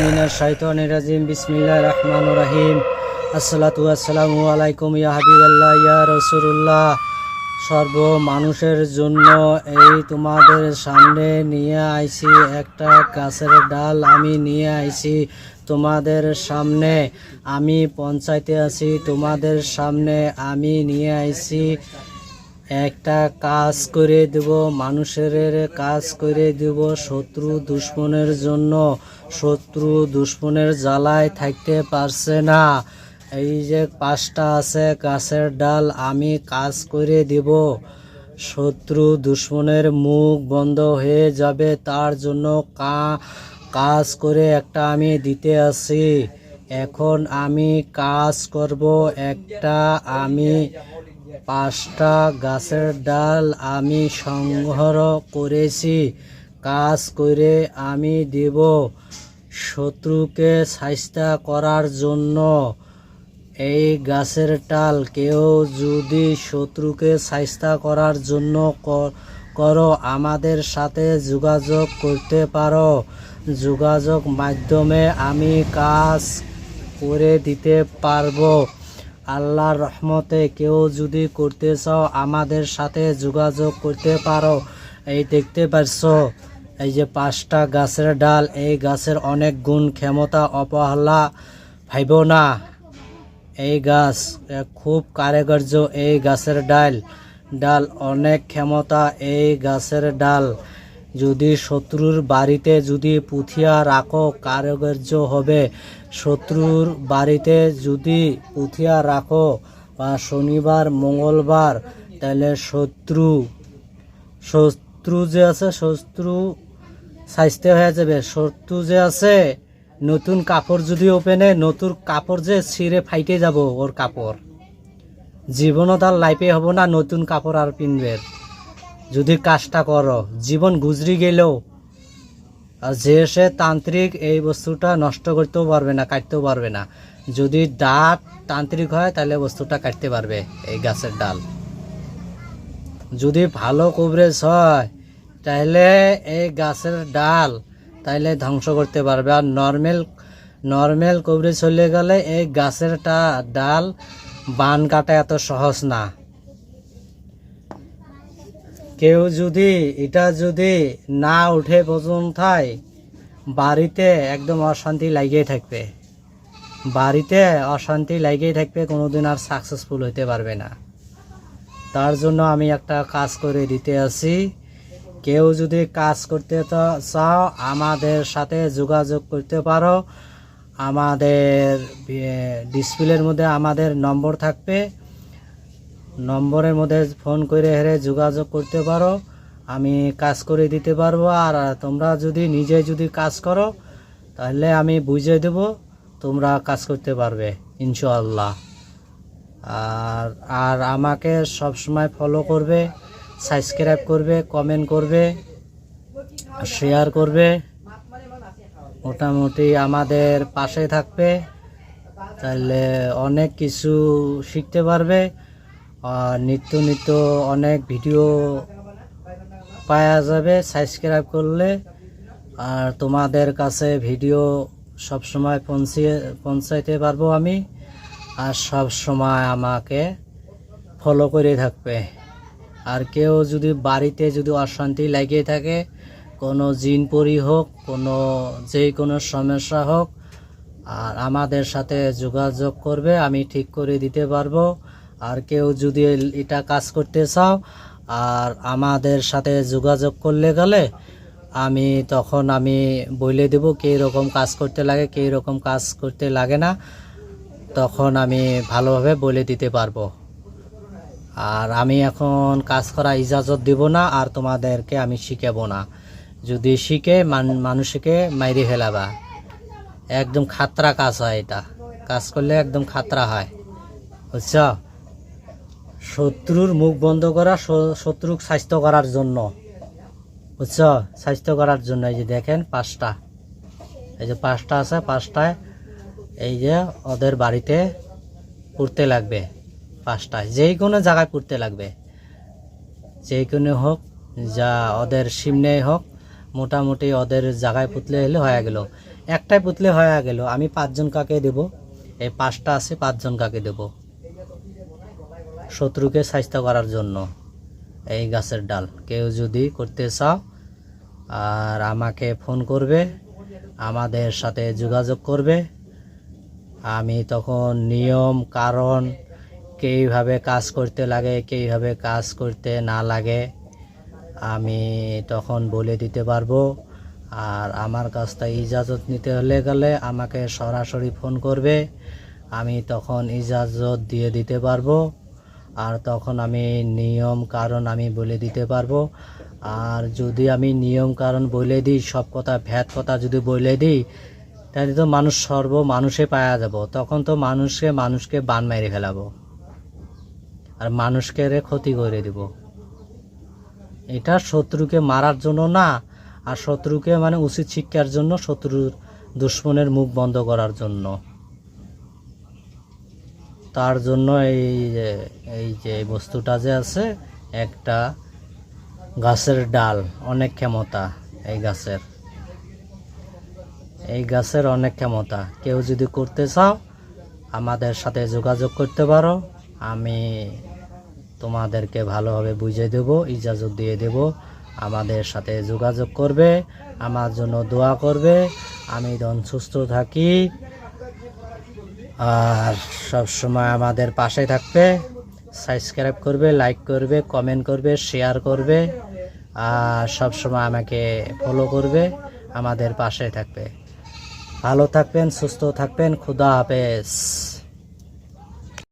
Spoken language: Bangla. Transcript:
মিনাশ শাইতানির রাজিম। বিসমিল্লাহির রহমানির রহিম। আসসালাতু ওয়াসসালামু আলাইকুম ইয়া হাবিবাল্লাহ ইয়া রাসূলুল্লাহ। সর্ব মানুষের জন্য এই তোমাদের সামনে নিয়ে আইছি একটা গাছের ডাল। আমি নিয়ে আইছি তোমাদের সামনে। আমি পঞ্চায়েতে আছি, তোমাদের সামনে আমি নিয়ে আইছি একটা কাজ করে দেব, মানুষের কাজ করে দেব শত্রু দুশ্মনের জন্য। শত্রু দুশ্মনের জ্বালায় থাকতে পারছে না। এই যে 5টা আছে গাছের ডাল, আমি কাজ করে দেব। শত্রু দুশ্মনের মুখ বন্ধ হয়ে যাবে, তার জন্য কাজ করে একটা আমি দিতে আসি। এখন আমি কাজ করব একটা। আমি 5টা গাছের ডাল আমি সংগ্রহ করেছি, কাজ করে আমি দেব শত্রুকে শায়েস্তা করার জন্য। এই গাছের ডাল কেউ যদি শত্রুকে শায়েস্তা করার জন্য করো, আমাদের সাথে যোগাযোগ করতে পারো। যোগাযোগ মাধ্যমে আমি কাজ করে দিতে পারবো। আল্লাহর রহমতে কেউ যদি করতে চাও আমাদের সাথে যোগাযোগ করতে পারো। এই দেখতে পারছো, এই যে 5টা গাছের ডাল, এই গাছের অনেক গুণ ক্ষমতা অবহেলা ভাইব না। এই গাছ খুব কার্যকর। এই গাছের ডাল অনেক ক্ষমতা। এই গাছের ডাল যদি শত্রুর বাড়িতে যদি পুঁথিয়া রাখো, কার্যকর হবে। শত্রুর বাড়িতে যদি পুঁথিয়া রাখো বা শনিবার মঙ্গলবার, তাহলে শত্রু যে আছে, শত্রু শায়েস্তা হয়ে যাবে। শত্রু যে আছে, নতুন কাপড় যদি ওপেনে, নতুন কাপড় যে ছিঁড়ে ফাইটে যাব ওর কাপড়, জীবনও তার লাইফে হবো না নতুন কাপড় আর পিনবে। যদি কাজটা করো, জীবন গুজরি গেলেও যে সে তান্ত্রিক এই বস্তুটা নষ্ট করতেও পারবে না, কাটতেও পারবে না। যদি দাঁত তান্ত্রিক হয় তাহলে বস্তুটা কাটতে পারবে। এই গাছের ডাল যদি ভালো কভারেজ হয়, তাহলে এই গাছের ডাল তাইলে ধ্বংস করতে পারবে। আর নর্মাল কভারেজ চলে গেলে এই গাছের ডাল বান কাটা এত সহজ না। কেউ যদি এটা যদি না উঠে পর্যন্ত বাড়িতে একদম অশান্তি লাগিয়ে থাকবে, বাড়িতে অশান্তি লাগিয়ে থাকবে, কোনোদিন আর সাকসেসফুল হতে পারবে না। তার জন্য আমি একটা কাজ করে দিতে আসি। কেউ যদি কাজ করতে চাও আমাদের সাথে যোগাযোগ করতে পারো। আমাদের ডিসপ্লের মধ্যে আমাদের নম্বর থাকবে, নম্বরের মধ্যে ফোন করে যোগাযোগ করতে পারো। আমি কাজ করে দিতে পারবো। আর তোমরা যদি নিজে যদি কাজ করো, তাহলে আমি বুঝিয়ে দেব, তোমরা কাজ করতে পারবে ইনশাআল্লাহ। আর আমাকে সবসময় ফলো করবে, সাবস্ক্রাইব করবে, কমেন্ট করবে, শেয়ার করবে, মোটামুটি আমাদের পাশে থাকবে। তাহলে অনেক কিছু শিখতে পারবে। আর নিত্য অনেক ভিডিও পাওয়া যাবে সাবস্ক্রাইব করলে। আর তোমাদের কাছে ভিডিও সবসময় পৌঁছাইতে পারবো আমি। আর সব সময় আমাকে ফলো করে থাকবে। আর কেউ যদি বাড়িতে যদি অশান্তি লাগিয়ে থাকে, কোনো জিন পরি হোক, কোনো সমস্যা হোক, আর আমাদের সাথে যোগাযোগ করবে, আমি ঠিক করে দিতে পারবো। আর কেউ যদি এটা কাজ করতে চাও, আর আমাদের সাথে যোগাযোগ করলে গেলে তখন আমি বলে দেব কে রকম কাজ করতে লাগে, কে রকম কাজ করতে লাগে না, তখন আমি ভালোভাবে বলে দিতে পারবো। আর আমি এখন কাজ করা ইজাজত দেব না, আর তোমাদেরকে আমি শিখাবো না। যদি শিখে মানুষকে মাইরে ফেলাবা, একদম খাতরা কাজ হয়। এটা কাজ করলে একদম খাতরা হয়, বুঝছ? শত্রুর মুখ বন্ধ করা, শত্রুক স্বাস্থ্য করার জন্য, বুঝছ? স্বাস্থ্য করার জন্য। এই যে দেখেন 5টা, এই যে 5টা আছে, 5টায় এই যে ওদের বাড়িতে পুড়তে লাগবে। 5টায় যেই কোনো জায়গায় পুড়তে লাগবে, যেই কোনো হোক, যা ওদের সিমনে হোক, মোটামুটি ওদের জায়গায় পুতলে হলে হয়ে গেল। একটাই পুতলে হয়ে গেল। আমি 5 জন কাকে দেব? এই 5টা আছে, 5 জন কাকে দেব শত্রুকে স্বাস্থ্য করার জন্য। এই গাছের ডাল কেউ যদি করতে চাও আর আমাকে ফোন করবে, আমাদের সাথে যোগাযোগ করবে। আমি তখন নিয়ম কারণ কীভাবে কাজ করতে লাগে, কীভাবে কাজ করতে না লাগে আমি তখন বলে দিতে পারবো। আর আমার কাছ থেকে ইজাজত নিতে হলে গেলে আমাকে সরাসরি ফোন করবে, আমি তখন ইজাজত দিয়ে দিতে পারবো। আর তখন আমি নিয়ম কারণ আমি বলে দিতে পারবো। আর যদি আমি নিয়ম কারণ বলে দিই, সব কথা ভ্যাত কথা যদি বলে দিই, তাহলে তো মানুষে পাওয়া যাব। তখন তো মানুষকে বান মেরে ফেলাবো আর মানুষকে ক্ষতি করে দিব। এটা শত্রুকে মারার জন্য না, আর শত্রুকে মানে উচিত শিক্ষার জন্য, শত্রুর দুশ্মনের মুখ বন্ধ করার জন্য। তার জন্য এই যে বস্তুটা যে আছে, একটা গাছের ডাল, অনেক ক্ষমতা এই গাছের অনেক ক্ষমতা। কেউ যদি করতে চাও আমাদের সাথে যোগাযোগ করতে পারো, আমি তোমাদেরকে ভালোভাবে বুঝিয়ে দেব, ইজাজত দিয়ে দেব। আমাদের সাথে যোগাযোগ করবে, আমার জন্য দোয়া করবে, আমি যেন সুস্থ থাকি আর সব সময় আমাদের পাশে থাকবে। সাবস্ক্রাইব করবে, লাইক করবে, কমেন্ট করবে, শেয়ার করবে আর সব সময় আমাকে ফলো করবে, আমাদের পাশে থাকবে। ভালো থাকবেন, সুস্থ থাকবেন। খুদা হাফেজ।